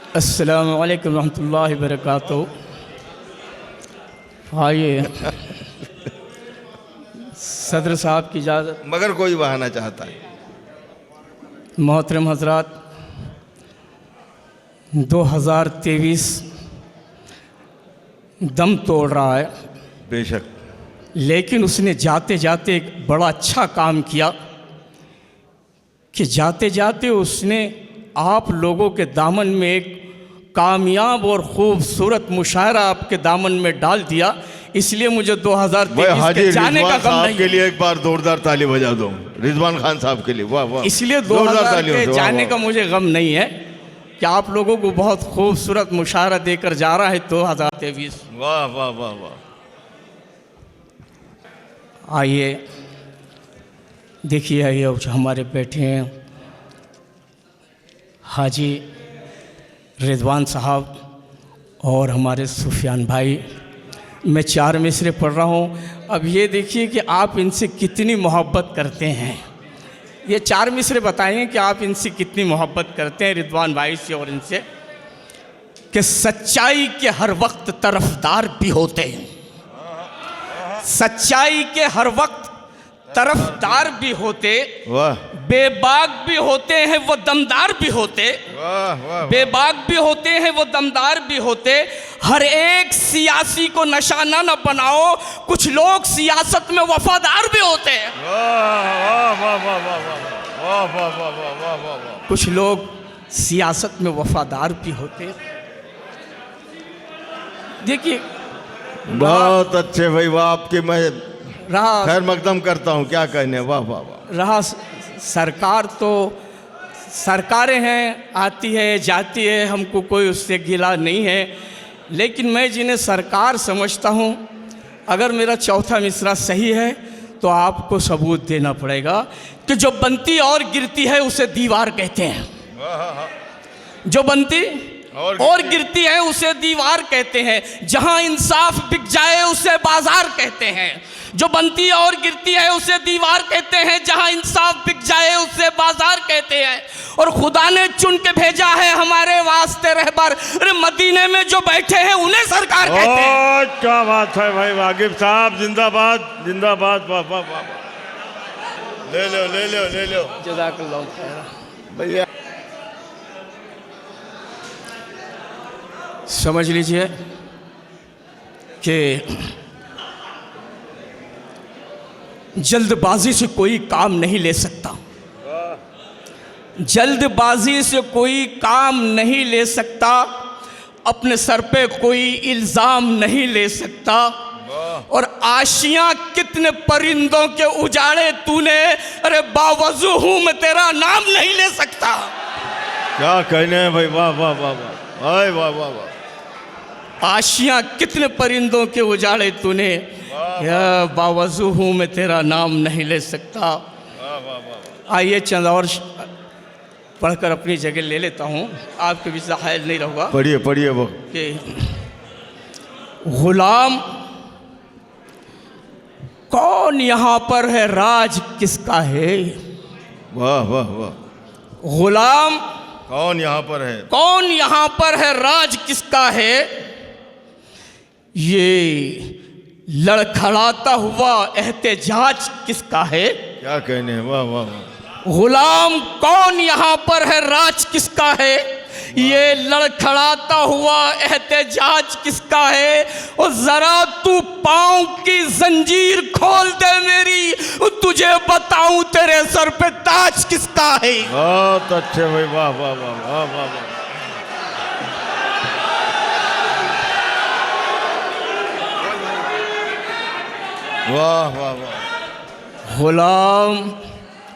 अस्सलामु अलैकुम रहमतुल्लाहि व बरकातुहू। आइए सदर साहब की इजाज़त। मगर कोई बहाना चाहता है। मोहतरम हजरात, 2023 दम तोड़ रहा है, बेशक, लेकिन उसने जाते जाते एक बड़ा अच्छा काम किया कि जाते जाते उसने आप लोगों के दामन में एक कामयाब और खूबसूरत मुशायरा आपके दामन में डाल दिया। इसलिए मुझे 2023 के जाने का गम नहीं। के लिए एक बार जोरदार ताली बजा दो रिजवान खान साहब के लिए। वाह वाह। इसलिए 2000 के जाने का मुझे गम नहीं है कि आप लोगों को बहुत खूबसूरत मुशायरा देकर जा रहा है 2023। वाह वाह वाह वाह। आइए देखिए, आइए हमारे बैठे हैं हाजी रिजवान साहब और हमारे सुफियान भाई। मैं 4 मिसरे पढ़ रहा हूँ। अब ये देखिए कि आप इनसे कितनी मोहब्बत करते हैं। ये 4 मिसरे बताएं कि आप इनसे कितनी मोहब्बत करते हैं, रिजवान भाई से और इनसे। कि सच्चाई के हर वक्त तरफदार भी होते हैं, सच्चाई के हर वक्त तरफदार भी होते, वाह, बेबाक भी होते हैं वो दमदार भी होते, वाह वाह, बेबाक भी होते हैं वो दमदार भी होते। हर एक सियासी को निशाना न बनाओ, कुछ लोग सियासत में वफादार भी होते हैं। वाह वाह वाह वाह वाह वाह वाह वाह वाह वाह वाह। कुछ लोग सियासत में वफादार भी होते। देखिए, बहुत अच्छे भाई, वाह। आपकी मैं रहा खैर मकदम करता हूँ, क्या कहने। वाह वाह वाह। रहा सरकार, तो सरकारें हैं, आती है जाती है, हमको कोई उससे गिला नहीं है। लेकिन मैं जिन्हें सरकार समझता हूँ, अगर मेरा चौथा मिसरा सही है तो आपको सबूत देना पड़ेगा कि जो बनती और गिरती है उसे दीवार कहते हैं। जो बनती और गिरती है उसे दीवार कहते हैं। जहां इंसाफ बिक जाए उसे बाजार कहते हैं। जो बनती और गिरती है उसे दीवार कहते हैं, जहां इंसाफ बिक जाए उसे बाजार कहते हैं। और खुदा ने चुन के भेजा है हमारे वास्ते रहबर, अरे मदीने में जो बैठे हैं उन्हें सरकार कहते हैं। क्या बात है भाई, वाकिफ साहब जिंदाबाद जिंदाबाद। वाह वाह वाह। ले लो ले लो ले लो। जज़ाकल्लाह खैर। भैया समझ लीजिए कि जल्दबाजी से कोई काम नहीं ले सकता, जल्दबाजी से कोई काम नहीं ले सकता, अपने सर पे कोई इल्ज़ाम नहीं ले सकता। और आशियां कितने परिंदों के उजाड़े तूने, अरे बावजू हूं मैं तेरा नाम नहीं ले सकता। क्या कहने हैं भाई, वाह वाह वाह वाह वाह वाह वाह। आशियां कितने परिंदों के उजाड़े तूने, बावजू हूँ मैं तेरा नाम नहीं ले सकता। आइए चंद और पढ़कर अपनी जगह ले लेता हूँ, आपके बीच हायल नहीं रहूँगा। पढ़िए पढ़िए वो कि गुलाम कौन यहाँ पर है, राज किसका है। वाह वाह वाह। गुलाम कौन यहाँ पर है, कौन यहाँ पर है, राज किसका है। ये लड़खड़ाता हुआ एहतजाज किसका है। क्या कहने हैं, वाह वाह वाह। गुलाम कौन यहाँ पर है, राज किसका है। ये लड़खड़ाता हुआ एहतजाज किसका है। और जरा तू पाँव की जंजीर खोल दे मेरी, तुझे बताऊं तेरे सर पे ताज किसका है। बहुत अच्छे भाई, वाह वाह वाह वाह वाह वाह। वाह वाह वाह। गुलाम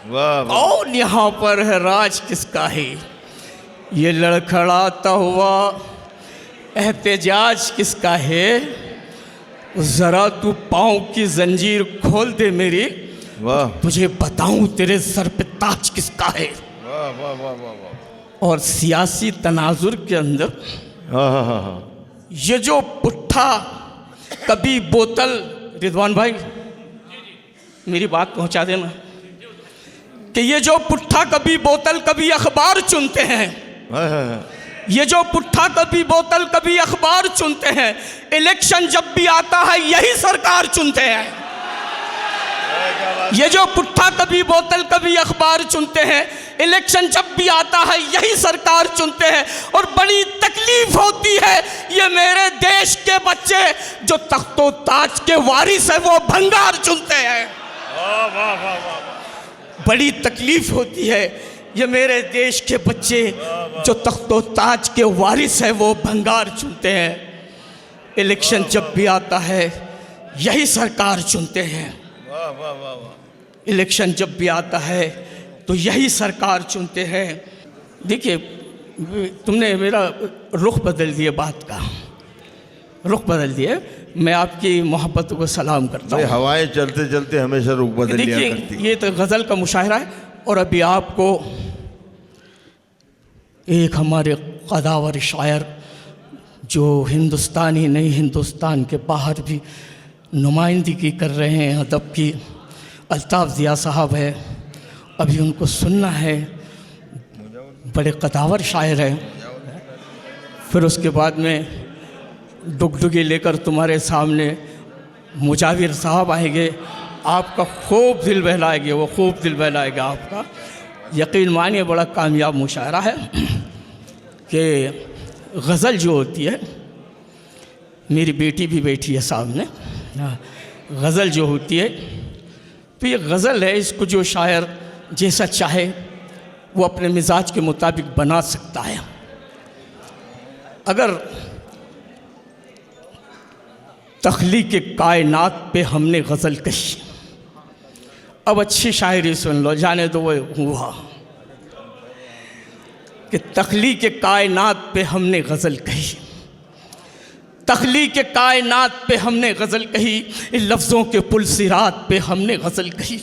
वाह वाह। कौन यहाँ पर है, राज किसका है। ये लड़खड़ाता हुआ एहतजाज किसका है। ज़रा तू पाँव की जंजीर खोल दे मेरी, वाह, तुझे बताऊं तेरे सर पे ताज किसका है। वाह वाह वाह वाह वाह। और सियासी तनाजुर के अंदर हाँ हाँ हाँ हाँ। ये जो पुट्ठा कभी बोतल, रिजवान भाई मेरी बात पहुंचा देना, कि ये जो पुट्ठा कभी बोतल कभी अखबार चुनते हैं, ये जो पुट्ठा कभी बोतल कभी अखबार चुनते हैं, इलेक्शन जब भी आता है यही सरकार चुनते हैं। ये जो पुट्ठा कभी बोतल कभी अखबार चुनते हैं, इलेक्शन जब भी आता है यही सरकार चुनते हैं। और बड़ी तकलीफ होती है ये मेरे देश के बच्चे जो तख्तो ताज के वारिस है वो भंगार चुनते हैं। बड़ी तकलीफ होती है ये मेरे देश के बच्चे जो तख्तो ताज के वारिस है वो भंगार चुनते हैं। इलेक्शन जब भी आता है यही सरकार चुनते हैं। इलेक्शन जब भी आता है तो यही सरकार चुनते हैं। देखिए, तुमने मेरा रुख बदल दिया, बात का रुख बदल दिया। मैं आपकी मोहब्बत को सलाम करता हूँ। हवाएं चलते चलते हमेशा रुख बदल लिया करती। देखिए, ये तो गज़ल का मुशायरा है। और अभी आपको एक हमारे कदावर शायर जो हिंदुस्तान ही नहीं हिंदुस्तान के बाहर भी नुमाइंदगी कर रहे हैं अदब की, अल्ताफ़ ज़िया साहब है, अभी उनको सुनना है। बड़े कदावर शायर हैं। फिर उसके बाद में डुगडुगी लेकर तुम्हारे सामने मुजाविर साहब आएंगे, आपका खूब दिल बहलाएंगे, वो खूब दिल बहलाएगा आपका। यकीन मानिए बड़ा कामयाब मुशायरा है कि गज़ल जो होती है, मेरी बेटी भी बैठी है सामने, गज़ल जो होती है तो ये गज़ल है, इसको जो शायर जैसा चाहे वो अपने मिजाज के मुताबिक बना सकता है। अगर तख्लीक़ कायनात पे हमने गज़ल कही, अब अच्छी शायरी सुन लो, जाने दो वो हुआ कि तख्लीक़ कायनात पे हमने गज़ल कही, तख्लीक़ कायनात पे हमने गज़ल कही, लफ्ज़ों के पुल सिरात पे हमने गज़ल कही।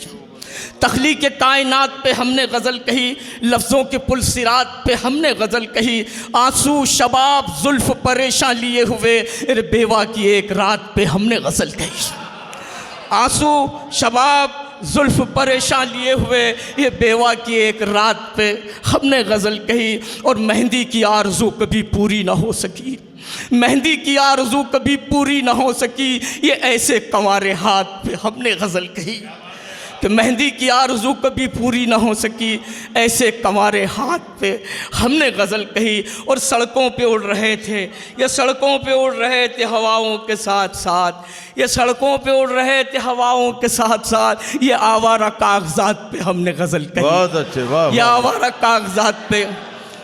तख्लीक़ कायनात पे हमने गज़ल कही, लफ्ज़ों के पुल सिरात पे हमने गज़ल कही। आंसू शबाब जुल्फ़ परेशान लिए हुए अरे बेवा की एक रात पे हमने गज़ल कही। आंसू शबाब जुल्फ़ परेशान लिए हुए ये बेवा की एक रात पे हमने गज़ल कही। और मेहंदी की आरज़ू कभी पूरी ना हो सकी, मेहंदी की आरज़ू कभी पूरी ना हो सकी, ये ऐसे कंवारे हाथ पे हमने गज़ल कही कि मेहंदी की आरज़ू कभी पूरी ना हो सकी, ऐसे कंवारे हाथ पे हमने गज़ल कही। और सड़कों पे उड़ रहे थे, ये सड़कों पे उड़ रहे थे हवाओं के साथ साथ, ये सड़कों पे उड़ रहे थे हवाओं के साथ साथ, ये आवारा कागज़ात पे हमने गज़ल कही। बहुत अच्छे, वाह। ये आवारा कागज़ात पे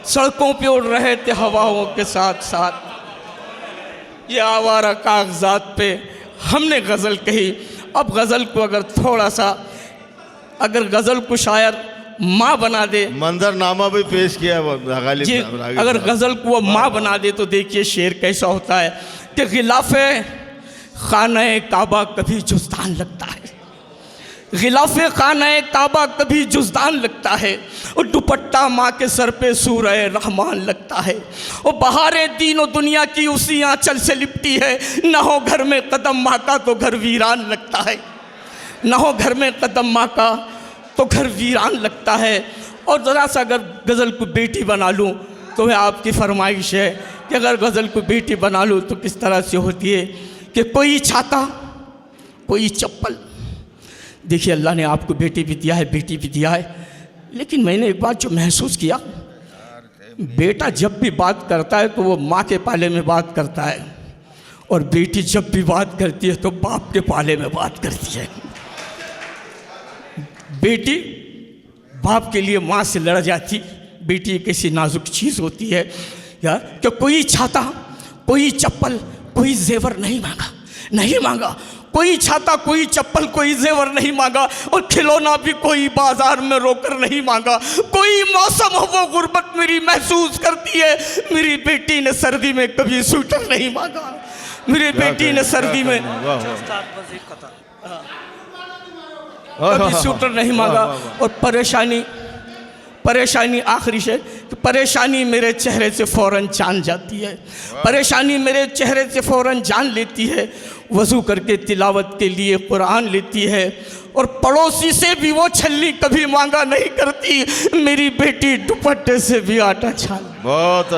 सड़कों पे उड़ रहे थे हवाओं के साथ साथ, ये आवारा कागज़ात पे हमने गज़ल कही। अब गज़ल को अगर थोड़ा सा, अगर गज़ल को शायर माँ बना दे, मंजरनामा भी पेश किया जी, अगर गज़ल को वो माँ बना दे तो देखिए शेर कैसा होता है कि गिलाफ़े खाने काबा कभी जुज़दान लगता है, गिलाफ़े खाने काबा कभी जुज़दान लगता है, और दुपट्टा माँ के सर पे सूरह रहमान लगता है। और बहारें दीनों दुनिया की उसी आंचल से लिपटी है, न हो घर में कदम माँ का तो घर वीरान लगता है, न हो घर में कदम माँ का तो घर वीरान लगता है। और ज़रा सा अगर गज़ल को बेटी बना लूँ तो वह आपकी फरमाइश है कि अगर गज़ल को बेटी बना लूँ तो किस तरह से होती है कि कोई छाता कोई चप्पल। देखिए, अल्लाह ने आपको बेटी भी दिया है, बेटी भी दिया है, लेकिन मैंने एक बात जो महसूस किया, बेटा जब भी बात करता है तो वो माँ के पाले में बात करता है, और बेटी जब भी बात करती है तो बाप के पाले में बात करती है। बेटी बाप के लिए माँ से लड़ जाती, बेटी एक ऐसी नाजुक चीज़ होती है यार कि कोई छाता कोई चप्पल कोई जेवर नहीं मांगा, नहीं मांगा, कोई छाता कोई चप्पल कोई जेवर नहीं मांगा, और खिलौना भी कोई बाजार में रोकर नहीं मांगा। कोई मौसम हो वो गुर्बत मेरी महसूस करती है, मेरी बेटी ने सर्दी में कभी स्वेटर नहीं मांगा, मेरी बेटी ने सर्दी में कभी स्वेटर नहीं मांगा। और परेशानी आखिरी से, तो परेशानी मेरे चेहरे से फ़ौरन जान जाती है, परेशानी मेरे चेहरे से फ़ौरन जान लेती है। वज़ू करके तिलावत के लिए कुरान लेती है, और पड़ोसी से भी वो छल्ली कभी मांगा नहीं करती, मेरी बेटी दुपट्टे से भी आटा छान। बहुत